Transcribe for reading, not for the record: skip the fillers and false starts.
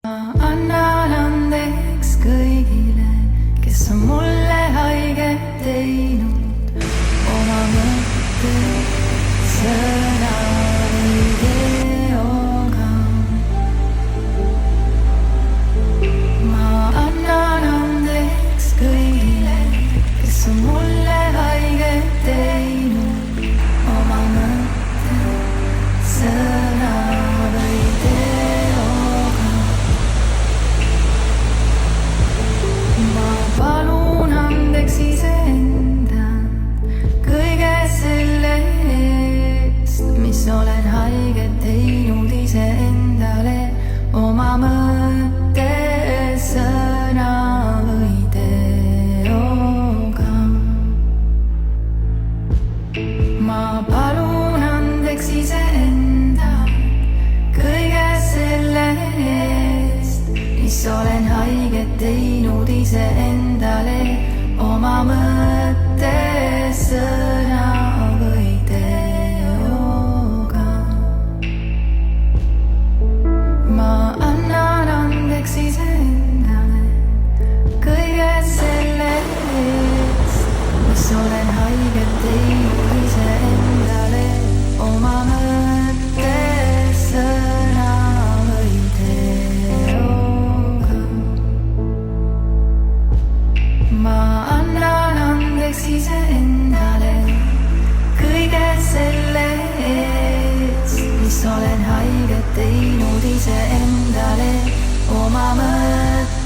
ma annan andeks kõigile, kes on mulle haiget teinud oma mõtte, sõna või teoga. Ma annan andeks kõigile, kes on mulle haiget teinud oma mõtte, sõna või teoga. Ma palun andeks iseenda kõige selle eest, mis olen haiget teinud iseendale oma mõtte, sõna või teoga. Ma palun andeks iseenda kõige selle eest, mis olen haiget teinud iseendale oma mõtte, sõna või teoga. Ma annan andeks iseendale kõige selle eest, mis olen haiget teinud iseendale oma mõtte, sõna või teoga. Ma annan andeks iseendale kõige selle eest, mis olen haiget teinud iseendale oma mõtte.